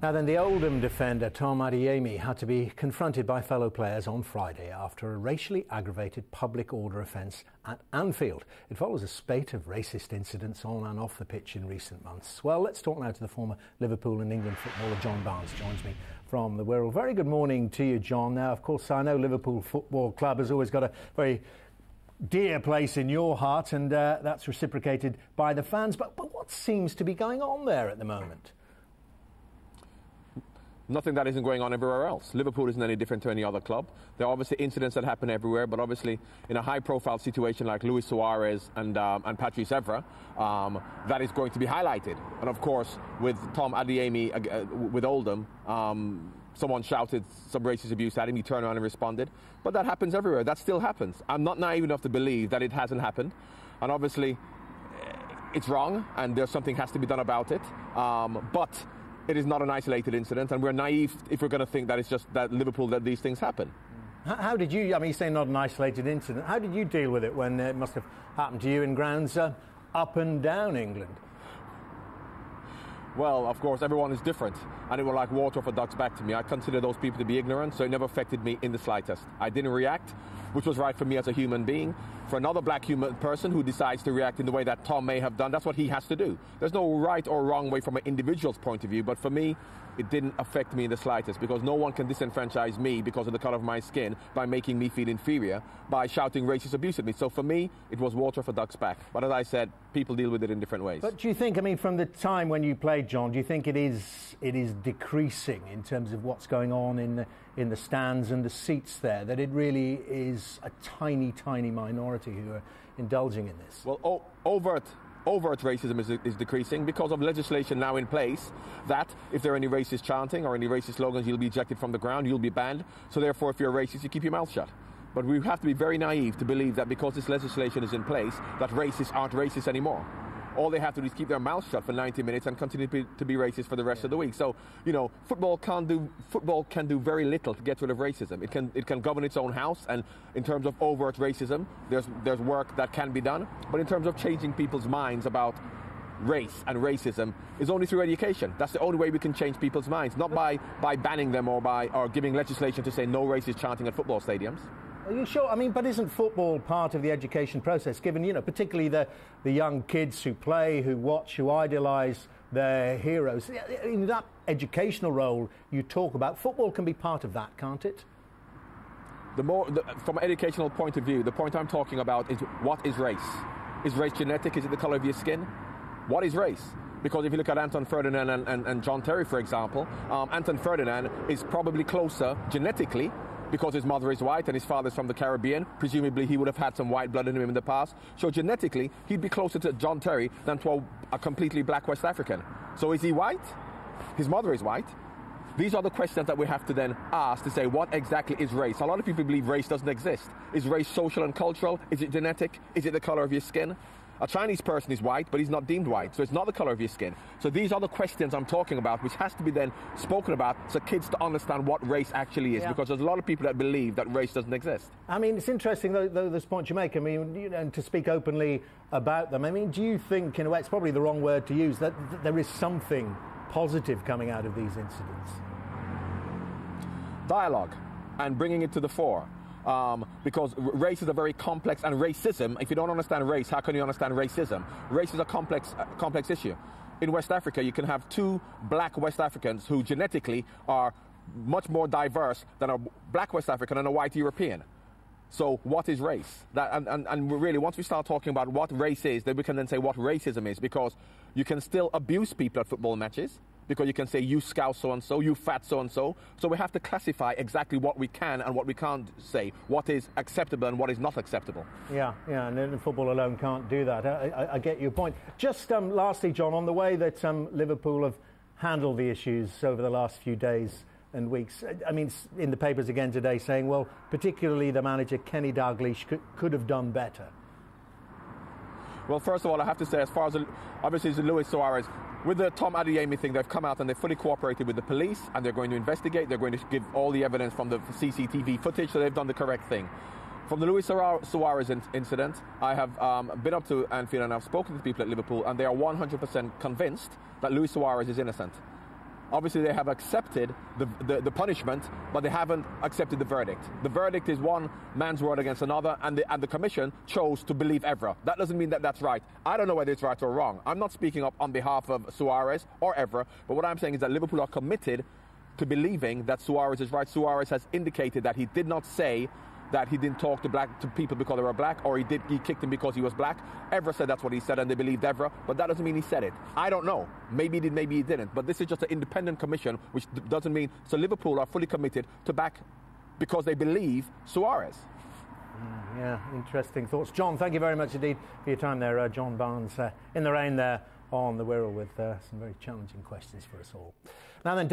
Now then, the Oldham defender Tom Adeyemi had to be confronted by fellow players on Friday after a racially aggravated public order offence at Anfield. It follows a spate of racist incidents on and off the pitch in recent months. Well, let's talk now to the former Liverpool and England footballer John Barnes. Joins me from the Wirral. Very good morning to you, John. Now, of course, I know Liverpool Football Club has always got a very dear place in your heart, and that's reciprocated by the fans. But what seems to be going on there at the moment? Nothing that isn't going on everywhere else. Liverpool isn't any different to any other club. There are obviously incidents that happen everywhere, but obviously in a high-profile situation like Luis Suarez and Patrice Evra, that is going to be highlighted. And of course, with Tom Adeyemi, with Oldham, someone shouted some racist abuse at him. He turned around and responded. But that happens everywhere. That still happens. I'm not naive enough to believe that it hasn't happened. And obviously, it's wrong, and there's something has to be done about it. But it is not an isolated incident, and we're naive if we're going to think that it's just that Liverpool, that these things happen. How did you, I mean, you say not an isolated incident, how did you deal with it when it must have happened to you in grounds up and down England? Well, of course, everyone is different, and it was like water off a duck's back to me. I consider those people to be ignorant, so it never affected me in the slightest. I didn't react, which was right for me as a human being. For another black human person who decides to react in the way that Tom may have done, that's what he has to do. There's no right or wrong way from an individual's point of view, but for me, it didn't affect me in the slightest, because no one can disenfranchise me because of the colour of my skin by making me feel inferior, by shouting racist abuse at me. So for me, it was water off a duck's back. But as I said, people deal with it in different ways. But do you think, I mean, from the time when you played, John, do you think it is decreasing in terms of what's going on in the stands and the seats there, that it really is a tiny, tiny minority who are indulging in this? Well, overt racism is decreasing because of legislation now in place that if there are any racist chanting or any racist slogans, you'll be ejected from the ground, you'll be banned. So therefore, if you're a racist, you keep your mouth shut. But we have to be very naive to believe that because this legislation is in place, that racists aren't racist anymore. All they have to do is keep their mouth shut for 90 minutes and continue to be racist for the rest of the week. So, you know, football can do very little to get rid of racism. It can govern its own house, and in terms of overt racism, there's work that can be done. But in terms of changing people's minds about race and racism is only through education. That's the only way we can change people's minds, not by banning them or giving legislation to say no racist chanting at football stadiums. Are you sure? I mean, but isn't football part of the education process, given, you know, particularly the young kids who play, who watch, who idolise their heroes? In that educational role you talk about, football can be part of that, can't it? From an educational point of view, the point I'm talking about is what is race? Is race genetic? Is it the colour of your skin? What is race? Because if you look at Anton Ferdinand and John Terry, for example, Anton Ferdinand is probably closer genetically because his mother is white and his father is from the Caribbean. Presumably he would have had some white blood in him in the past. So genetically, he'd be closer to John Terry than to a completely black West African. So is he white? His mother is white. These are the questions that we have to then ask to say, what exactly is race? A lot of people believe race doesn't exist. Is race social and cultural? Is it genetic? Is it the color of your skin? A Chinese person is white, but he's not deemed white, so it's not the colour of your skin. So these are the questions I'm talking about, which has to be then spoken about so kids to understand what race actually is, because there's a lot of people that believe that race doesn't exist. I mean, it's interesting, though, this point you make, I mean, you know, and to speak openly about them. I mean, do you think, in a way, it's probably the wrong word to use, that there is something positive coming out of these incidents? Dialogue and bringing it to the fore. Because race is a very complex, and racism, if you don't understand race, how can you understand racism? Race is a complex issue. In West Africa, you can have two black West Africans who genetically are much more diverse than a black West African and a white European. So what is race? And really, once we start talking about what race is, then we can then say what racism is, because you can still abuse people at football matches, because you can say, you scouse so-and-so, you fat so-and-so. So we have to classify exactly what we can and what we can't say, what is acceptable and what is not acceptable. Yeah, and football alone can't do that. I get your point. Just lastly, John, on the way that Liverpool have handled the issues over the last few days and weeks. I mean, in the papers again today saying, well, particularly the manager, Kenny Dalglish, could have done better. Well, first of all, I have to say, as far as obviously it's Luis Suarez, with the Tom Adeyemi thing, they've come out and they've fully cooperated with the police, and they're going to investigate. They're going to give all the evidence from the CCTV footage, so they've done the correct thing. From the Luis Suarez incident, I have been up to Anfield and I've spoken to people at Liverpool, and they are 100% convinced that Luis Suarez is innocent. Obviously, they have accepted the punishment, but they haven't accepted the verdict. The verdict is one man's word against another, and the commission chose to believe Evra. That doesn't mean that that's right. I don't know whether it's right or wrong. I'm not speaking up on behalf of Suarez or Evra, but what I'm saying is that Liverpool are committed to believing that Suarez is right. Suarez has indicated that he did not say that he didn't talk to people because they were black, or he kicked him because he was black. Evra said that's what he said, and they believed Evra, but that doesn't mean he said it. I don't know. Maybe he did, maybe he didn't. But this is just an independent commission, which doesn't mean... So Liverpool are fully committed to back because they believe Suarez. Yeah, interesting thoughts. John, thank you very much indeed for your time there. John Barnes in the rain there on the Wirral with some very challenging questions for us all. Now then,